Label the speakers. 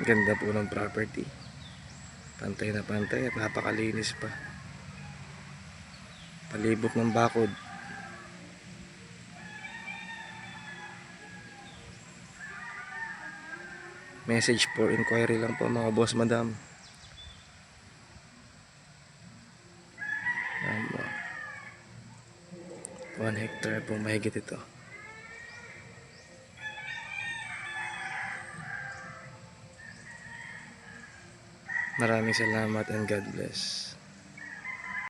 Speaker 1: Ganda po ng property. Pantay na pantay at napakalinis pa. Palibot ng bakod. Message for inquiry lang po mga boss madam. 1 hectare po mahigit ito. Maraming salamat and God bless.